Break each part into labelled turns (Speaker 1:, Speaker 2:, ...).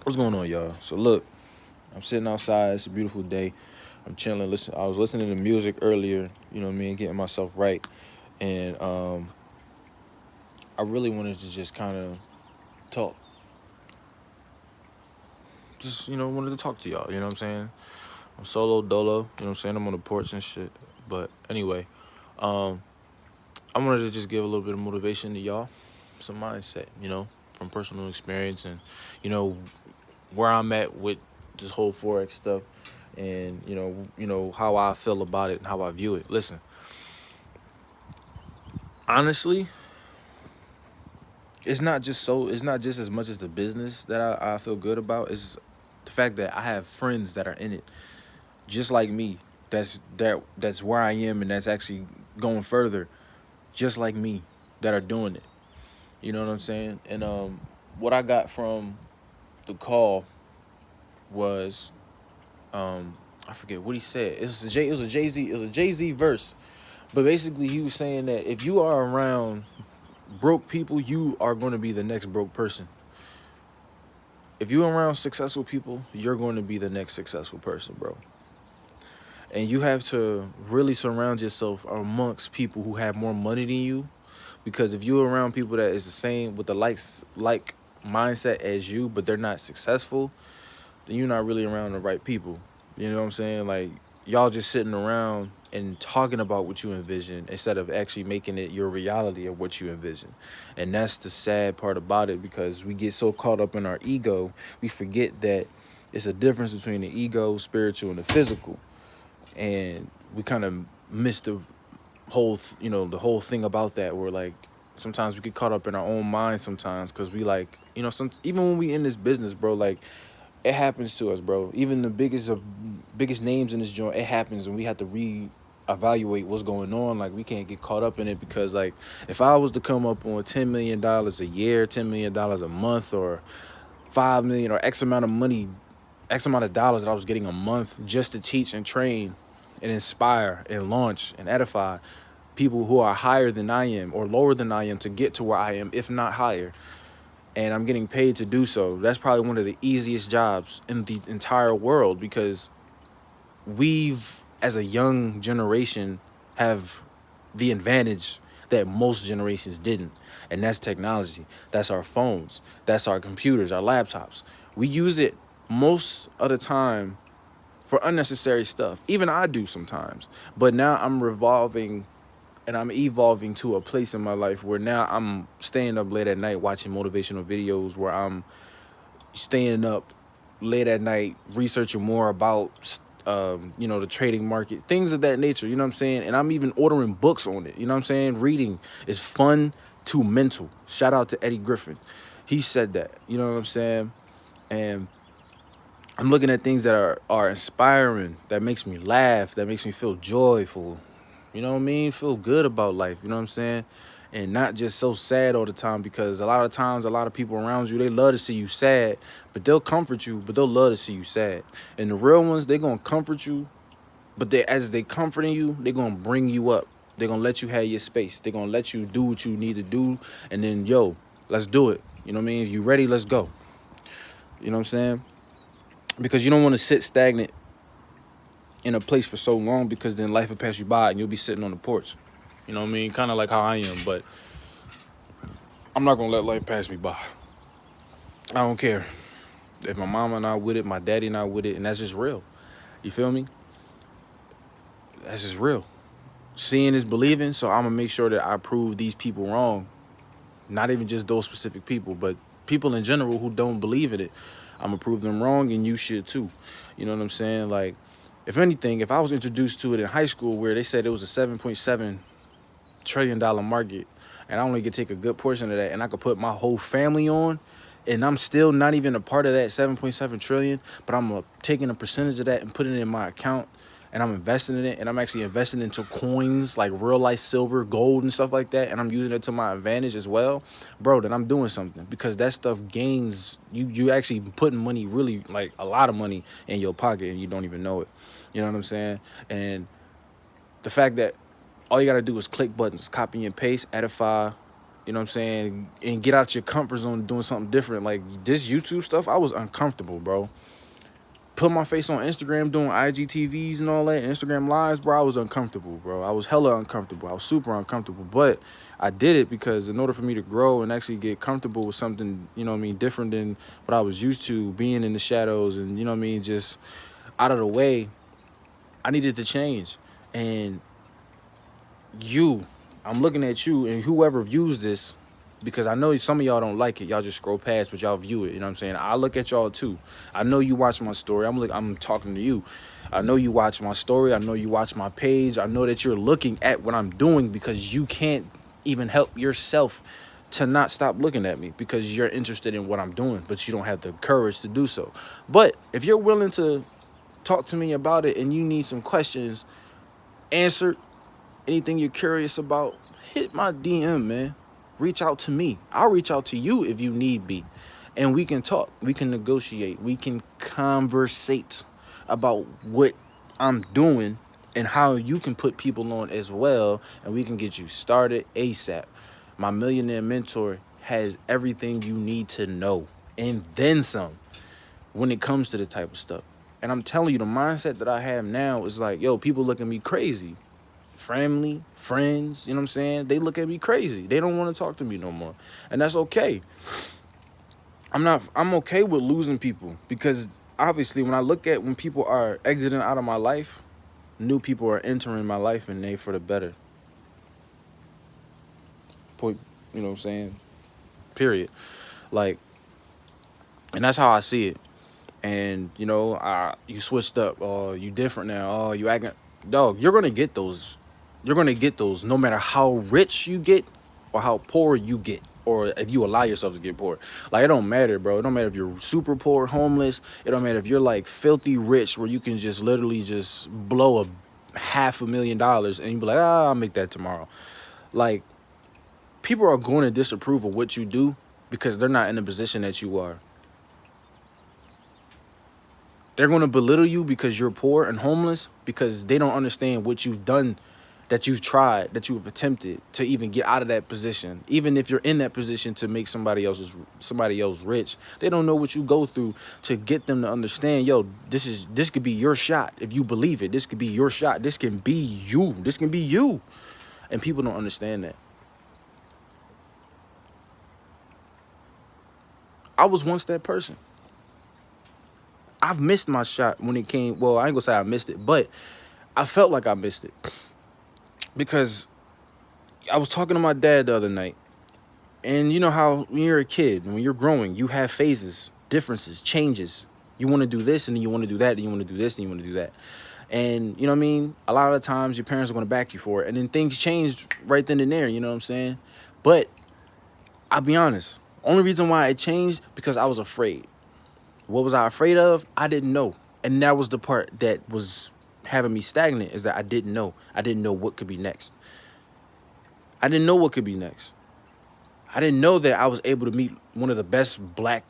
Speaker 1: What's going on, y'all? So look, I'm sitting outside. It's a beautiful day. I'm chilling. Listen, I was listening to music earlier. You know what I mean, getting myself right, and I really wanted to just kind of talk. Just wanted to talk to y'all. You know what I'm saying? I'm solo dolo. You know what I'm saying? I'm on the porch and shit. But anyway, um, I wanted to just give a little bit of motivation to y'all, some mindset. From personal experience and you know where I'm at with this whole forex stuff, and how I feel about it and how I view it. Listen, honestly, it's not just as much as the business that I feel good about. It's the fact that I have friends that are in it, just like me. That's where I am, and that's actually going further, just like me, that are doing it. You know what I'm saying? And what I got from the call was I forget what he said. It was a Jay Z verse. But basically, he was saying that if you are around broke people, you are going to be the next broke person. If you're around successful people, you're going to be the next successful person, bro. And you have to really surround yourself amongst people who have more money than you. Because if you're around people that is the same with the like mindset as you, but they're not successful, then you're not really around the right people. You know what I'm saying? Like, y'all just sitting around and talking about what you envision instead of actually making it your reality of what you envision. And that's the sad part about it, because we get so caught up in our ego, we forget that it's a difference between the ego, spiritual, and the physical. And we kind of miss the the whole thing about that. Where like sometimes we get caught up in our own mind sometimes, because we like, even when we in this business, bro, like it happens to us, bro. Even the biggest names in this joint, it happens, and we have to evaluate what's going on. Like, we can't get caught up in it, because like if I was to come up on $10 million a year, $10 million a month, or 5 million, or X amount of money, X amount of dollars that I was getting a month just to teach and train and inspire and launch and edify people who are higher than I am or lower than I am to get to where I am, if not higher, and I'm getting paid to do so, that's probably one of the easiest jobs in the entire world, because we've, as a young generation, have the advantage that most generations didn't. And that's technology. That's our phones. That's our computers, our laptops. We use it most of the time for unnecessary stuff. Even I do sometimes. But now I'm revolving and I'm evolving to a place in my life where now I'm staying up late at night watching motivational videos, where I'm staying up late at night researching more about the trading market, things of that nature. You know what I'm saying? And I'm even ordering books on it. You know what I'm saying? Reading is fun to mental. Shout out to Eddie Griffin. He said that. You know what I'm saying? And I'm looking at things that are inspiring, that makes me laugh, that makes me feel joyful. You know what I mean? Feel good about life. You know what I'm saying? And not just so sad all the time, because a lot of times, a lot of people around you, they love to see you sad, but they'll comfort you, but they'll love to see you sad. And the real ones, they going to comfort you, but as they comforting you, they going to bring you up. They're going to let you have your space. They're going to let you do what you need to do. And then, yo, let's do it. You know what I mean? If you ready, let's go. You know what I'm saying? Because you don't want to sit stagnant in a place for so long, because then life will pass you by and you'll be sitting on the porch. You know what I mean? Kind of like how I am, but I'm not going to let life pass me by. I don't care. If my mama not with it, my daddy not with it, and that's just real. You feel me? That's just real. Seeing is believing, so I'm going to make sure that I prove these people wrong. Not even just those specific people, but people in general who don't believe in it. I'm going to prove them wrong, and you should too. You know what I'm saying? Like, if anything, if I was introduced to it in high school where they said it was a $7.7 trillion market, and I only could take a good portion of that, and I could put my whole family on, and I'm still not even a part of that 7.7 trillion, but I'm taking a percentage of that and putting it in my account, and I'm investing in it, and I'm actually investing into coins like real life silver, gold, and stuff like that, and I'm using it to my advantage as well, bro, then I'm doing something, because that stuff gains, you actually putting money, really like a lot of money in your pocket, and you don't even know it. You know what I'm saying? And the fact that all you gotta do is click buttons, copy and paste, edify, You know what I'm saying? And get out your comfort zone doing something different. Like this YouTube stuff, I was uncomfortable, bro. Put my face on Instagram doing IGTVs and all that, Instagram lives, bro. I was uncomfortable, bro. I was hella uncomfortable. I was super uncomfortable. But I did it because in order for me to grow and actually get comfortable with something, you know what I mean, different than what I was used to, being in the shadows and, you know what I mean, just out of the way, I needed to change. And you, I'm looking at you and whoever views this, because I know some of y'all don't like it. Y'all just scroll past, but y'all view it. You know what I'm saying? I look at y'all too. I know you watch my story. I'm talking to you. I know you watch my story. I know you watch my page. I know that you're looking at what I'm doing because you can't even help yourself to not stop looking at me because you're interested in what I'm doing, but you don't have the courage to do so. But if you're willing to talk to me about it and you need some questions answered, anything you're curious about, hit my DM, man. Reach out to me. I'll reach out to you if you need be. And we can talk. We can negotiate. We can conversate about what I'm doing and how you can put people on as well. And we can get you started ASAP. My millionaire mentor has everything you need to know and then some when it comes to the type of stuff. And I'm telling you, the mindset that I have now is like, yo, people look at me crazy. Family, friends, you know what I'm saying? They look at me crazy. They don't want to talk to me no more. And that's okay. I'm okay with losing people because obviously when people are exiting out of my life, new people are entering my life and they for the better. Point, you know what I'm saying? Period. Like, and that's how I see it. And, you know, you switched up, or you different now, you acting, dog, you're going to get those. You're going to get those no matter how rich you get or how poor you get, or if you allow yourself to get poor. Like, it don't matter, bro. It don't matter if you're super poor, homeless. It don't matter if you're like filthy rich where you can just literally just blow $500,000 and you be like, I'll make that tomorrow. Like, people are going to disapprove of what you do because they're not in the position that you are. They're going to belittle you because you're poor and homeless because they don't understand what you've done, that you've tried, that you've attempted to even get out of that position. Even if you're in that position to make somebody else rich, they don't know what you go through to get them to understand, yo, this could be your shot. If you believe it, this could be your shot. This can be you. This can be you. And people don't understand that. I was once that person. I've missed my shot when it came. Well, I ain't gonna say I missed it, but I felt like I missed it because I was talking to my dad the other night, and you know how when you're a kid, when you're growing, you have phases, differences, changes. You want to do this, and then you want to do that, and you want to do this, and you want to do that. And you know what I mean? A lot of the times your parents are going to back you for it, and then things change right then and there, you know what I'm saying? But I'll be honest, only reason why it changed because I was afraid. What was I afraid of? I didn't know. And that was the part that was having me stagnant, is that I didn't know. I didn't know what could be next. I didn't know what could be next. I didn't know that I was able to meet one of the best black,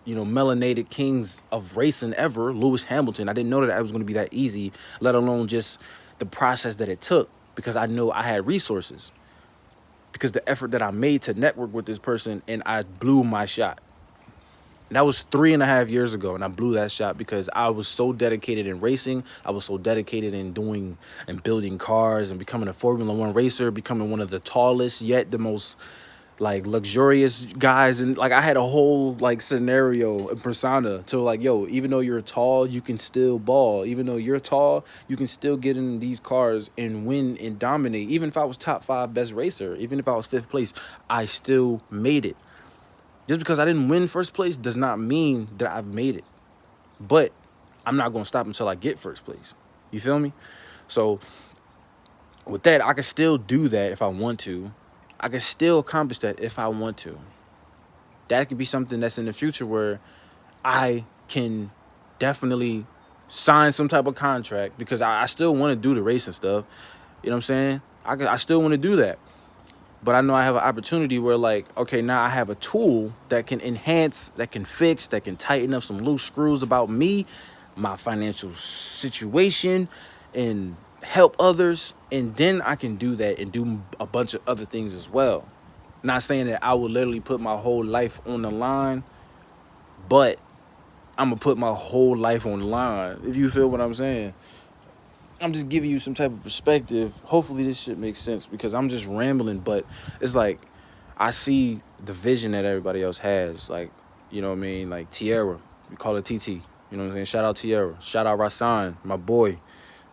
Speaker 1: melanated kings of racing ever, Lewis Hamilton. I didn't know that it was going to be that easy, let alone just the process that it took, because I know I had resources. Because the effort that I made to network with this person, and I blew my shot. And that was 3.5 years ago, and I blew that shot because I was so dedicated in racing. I was so dedicated in doing and building cars and becoming a Formula One racer, becoming one of the tallest yet the most luxurious guys. And I had a whole scenario and persona to yo, even though you're tall, you can still ball. Even though you're tall, you can still get in these cars and win and dominate. Even if I was top 5 best racer, even if I was 5th place, I still made it. Just because I didn't win first place does not mean that I've made it. But I'm not going to stop until I get first place. You feel me? So with that, I can still do that if I want to. I can still accomplish that if I want to. That could be something that's in the future where I can definitely sign some type of contract, because I still want to do the racing stuff. You know what I'm saying? I still want to do that. But I know I have an opportunity where okay, now I have a tool that can enhance, that can fix, that can tighten up some loose screws about me, my financial situation, and help others. And then I can do that and do a bunch of other things as well. Not saying that I would literally put my whole life on the line, but I'm gonna put my whole life on the line. If you feel what I'm saying, I'm just giving you some type of perspective. Hopefully, this shit makes sense because I'm just rambling, but it's like I see the vision that everybody else has. Like, you know what I mean? Like Tierra, we call it TT. You know what I'm saying? Shout out Tierra. Shout out Rasan, my boy.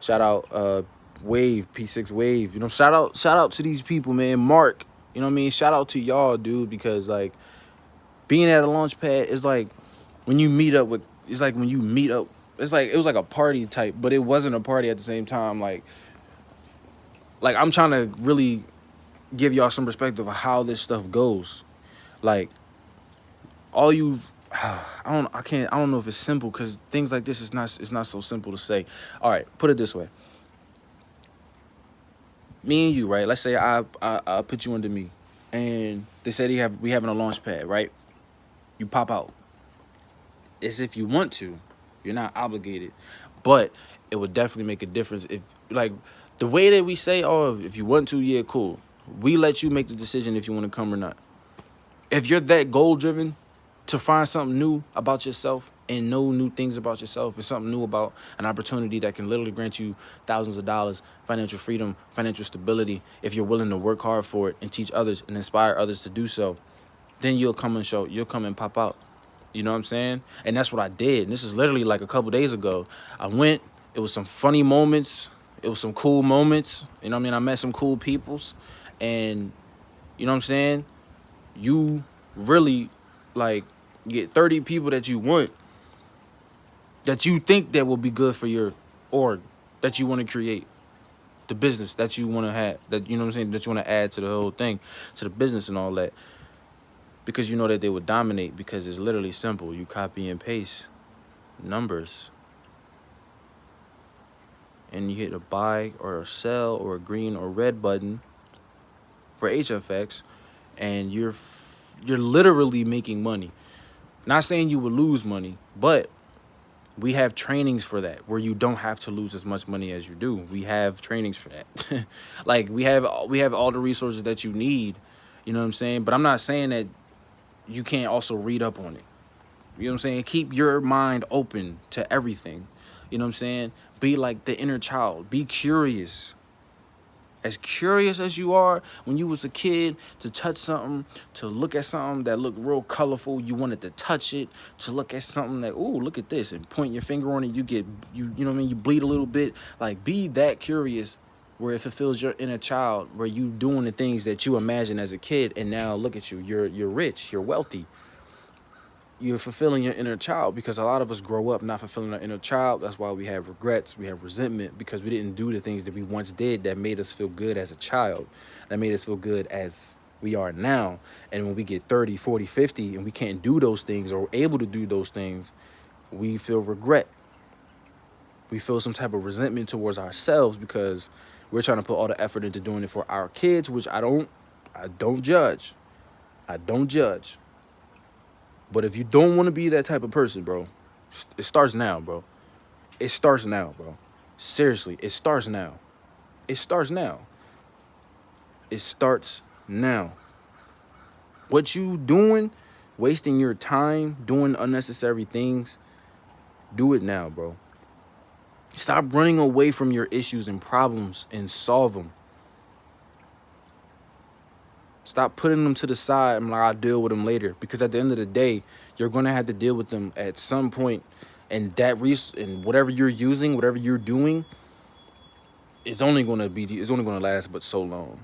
Speaker 1: Shout out Wave, P6 Wave. You know, shout out to these people, man. Mark. You know what I mean? Shout out to y'all, dude, because like being at a launch pad is like when you meet up with it's like when you meet up it's like it was like a party type, but it wasn't a party at the same time. Like I'm trying to really give y'all some perspective of how this stuff goes. Like all you I don't know if it's simple because things like this is not it's not so simple to say. All right, put it this way. Me and you, right? Let's say I put you under me, and they said we having a launch pad, right? You pop out. As if you want to, you're not obligated, but it would definitely make a difference if like the way that we say, oh, if you want to, yeah, cool. We let you make the decision if you want to come or not. If you're that goal driven to find something new about yourself and know new things about yourself and something new about an opportunity that can literally grant you thousands of dollars, financial freedom, financial stability, if you're willing to work hard for it and teach others and inspire others to do so, then you'll come and pop out. You know what I'm saying? And that's what I did. And this is literally like a couple days ago. I went, it was some funny moments, it was some cool moments. You know what I mean? I met some cool peoples. And you know what I'm saying? You really like get 30 people that you want, that you think that will be good for your org, that you want to create, the business that you want to have, that you know what I'm saying, that you want to add to the whole thing, to the business and all that. Because you know that they would dominate because it's literally simple. You copy and paste numbers. And you hit a buy or a sell or a green or red button for HFX, and you're literally making money. Not saying you will lose money, but we have trainings for that where you don't have to lose as much money as you do. We have trainings for that. Like we have all the resources that you need. You know what I'm saying? But I'm not saying that you can't also read up on it. You know what I'm saying? Keep your mind open to everything. You know what I'm saying? Be like the inner child. Be curious. As curious as you are when you was a kid, to touch something, to look at something that looked real colorful, you wanted to touch it, to look at something that, ooh, look at this, and point your finger on it, you know what I mean, you bleed a little bit. Like, be that curious where it fulfills your inner child, where you doing the things that you imagined as a kid, and now look at you, you're rich, you're wealthy. You're fulfilling your inner child, because a lot of us grow up not fulfilling our inner child. That's why we have regrets, we have resentment, because we didn't do the things that we once did that made us feel good as a child, that made us feel good as we are now. And when we get 30, 40, 50 and we can't do those things or able to do those things, we feel regret. We feel some type of resentment towards ourselves because we're trying to put all the effort into doing it for our kids, which I don't judge. I don't judge. But if you don't want to be that type of person, bro, it starts now, bro. It starts now, bro. Seriously, it starts now. It starts now. It starts now. What you doing, wasting your time, doing unnecessary things, do it now, bro. Stop running away from your issues and problems and solve them. Stop putting them to the side and like, I'll deal with them later. Because at the end of the day, you're going to have to deal with them at some point. And and whatever you're using, whatever you're doing, it's only going to last but so long.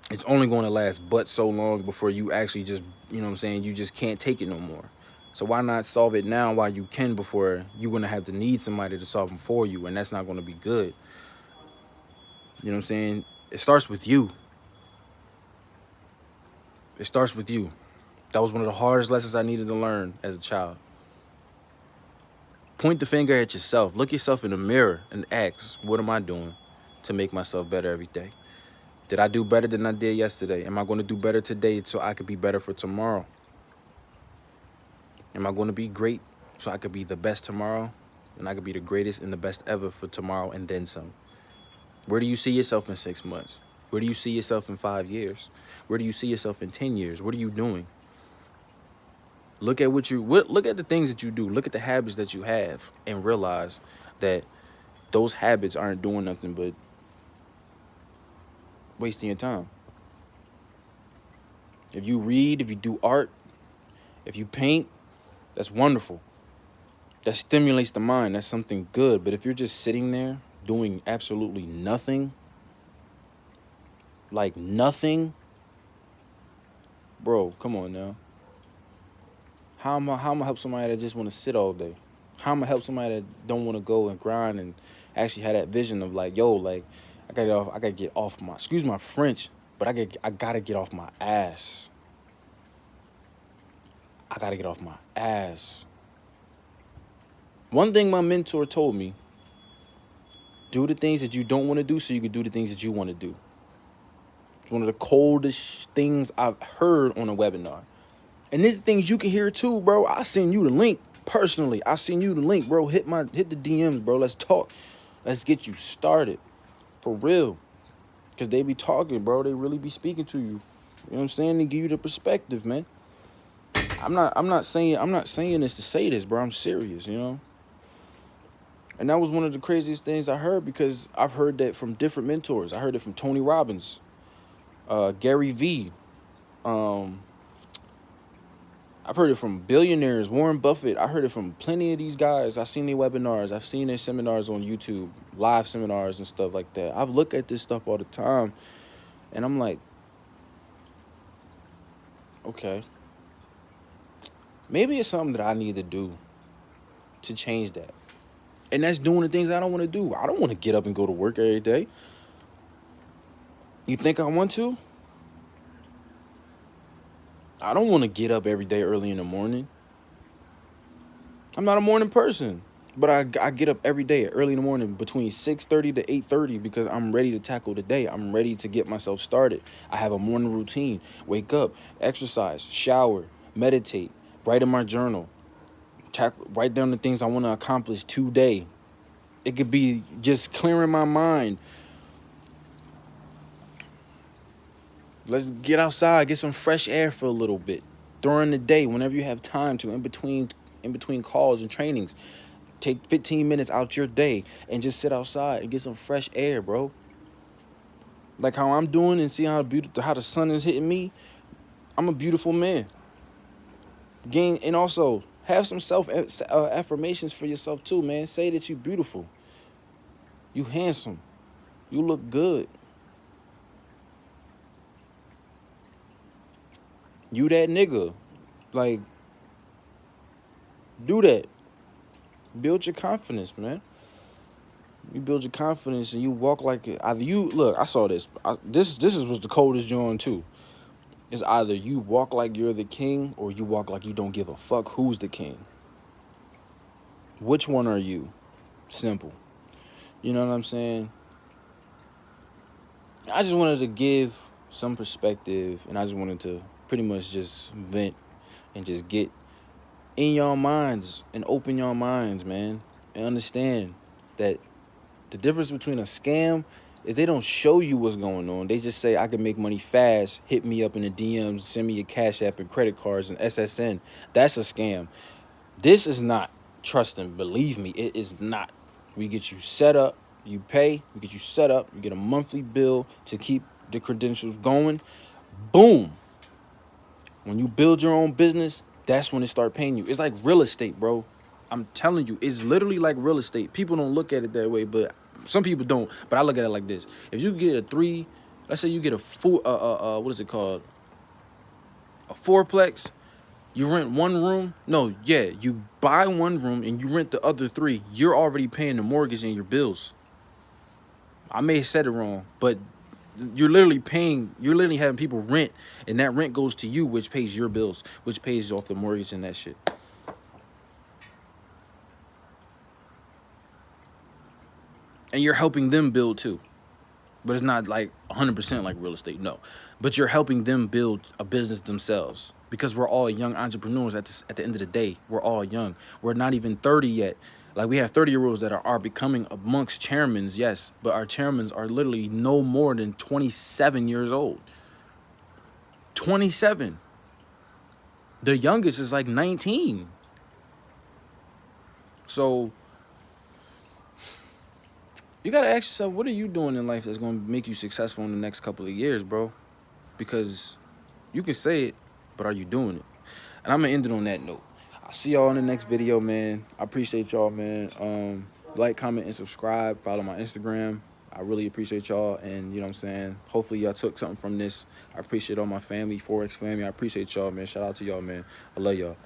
Speaker 1: It's only going to last but so long before you actually just, you know what I'm saying, you just can't take it no more. So why not solve it now while you can, before you're going to have to need somebody to solve them for you, and that's not going to be good. You know what I'm saying? It starts with you. It starts with you. That was one of the hardest lessons I needed to learn as a child. Point the finger at yourself. Look yourself in the mirror and ask, what am I doing to make myself better every day? Did I do better than I did yesterday? Am I going to do better today so I could be better for tomorrow? Am I going to be great so I could be the best tomorrow? And I could be the greatest and the best ever for tomorrow and then some. Where do you see yourself in 6 months? Where do you see yourself in 5 years? Where do you see yourself in 10 years? What are you doing? Look at the things that you do. Look at the habits that you have and realize that those habits aren't doing nothing but wasting your time. If you read, if you do art, if you paint, that's wonderful. That stimulates the mind. That's something good. But if you're just sitting there doing absolutely nothing, like nothing, bro, come on now. How am I help somebody that just want to sit all day? How am I help somebody that don't want to go and grind and actually have that vision of like, yo, like I gotta get off my, excuse my French, but I gotta get off my ass. I gotta get off my ass. One thing my mentor told me, do the things that you don't want to do so you can do the things that you want to do. It's one of the coldest things I've heard on a webinar. And these are things you can hear too, bro. I send you the link personally. I send you the link, bro. Hit the DMs, bro. Let's talk. Let's get you started. For real. Cause they be talking, bro. They really be speaking to you. You know what I'm saying? They give you the perspective, man. I'm not saying this to say this, bro. I'm serious, you know? And that was one of the craziest things I heard because I've heard that from different mentors. I heard it from Tony Robbins, Gary V. I've heard it from billionaires, Warren Buffett. I heard it from plenty of these guys. I've seen their webinars. I've seen their seminars on YouTube, live seminars and stuff like that. I've looked at this stuff all the time, and I'm like, okay, maybe it's something that I need to do to change that. And that's doing the things I don't want to do. I don't want to get up and go to work every day. You think I want to? I don't want to get up every day early in the morning. I'm not a morning person. But I get up every day early in the morning between 6:30 to 8:30 because I'm ready to tackle the day. I'm ready to get myself started. I have a morning routine. Wake up, exercise, shower, meditate, write in my journal. Write down the things I want to accomplish today. It could be just clearing my mind. Let's get outside, get some fresh air for a little bit during the day, whenever you have time to, in between calls and trainings. Take 15 minutes out your day and just sit outside and get some fresh air, bro. Like how I'm doing and see how the sun is hitting me. I'm a beautiful man. And also have some affirmations for yourself too, man. Say that you're beautiful. You handsome. You look good. You that nigga. Like, do that. Build your confidence, man. You build your confidence and you walk like it. Either you look. I saw this. This was the coldest joint too. It's either you walk like you're the king or you walk like you don't give a fuck who's the king. Which one are you? Simple. You know what I'm saying? I just wanted to give some perspective, and I just wanted to pretty much just vent and just get in your minds and open your minds, man, and understand that the difference between a scam is they don't show you what's going on. They just say, I can make money fast. Hit me up in the DMs. Send me your Cash App and credit cards and SSN. That's a scam. This is not. Trust and believe me, it is not. We get you set up. You pay. We get you set up. You get a monthly bill to keep the credentials going. Boom. When you build your own business, that's when it start paying you. It's like real estate, bro. I'm telling you, it's literally like real estate. People don't look at it that way, but some people don't. But I look at it like this: if you get let's say you get a what is it called? A fourplex. You rent one room. No, yeah, you buy one room and you rent the other three. You're already paying the mortgage and your bills. I may have said it wrong, but you're literally having people rent, and that rent goes to you, which pays your bills, which pays off the mortgage and that shit. And you're helping them build too. But it's not like 100% like real estate, no. But you're helping them build a business themselves. Because we're all young entrepreneurs at the end of the day. We're all young. We're not even 30 yet. Like, we have 30-year-olds that are becoming amongst chairmans, yes, but our chairmans are literally no more than 27 years old. 27. The youngest is like 19. So you gotta ask yourself, what are you doing in life that's gonna make you successful in the next couple of years, bro? Because you can say it, but are you doing it? And I'm gonna end it on that note. I'll see y'all in the next video, man. I appreciate y'all, man. Like, comment, and subscribe. Follow my Instagram. I really appreciate y'all, and you know what I'm saying? Hopefully y'all took something from this. I appreciate all my family, Forex family. I appreciate y'all, man. Shout out to y'all, man. I love y'all.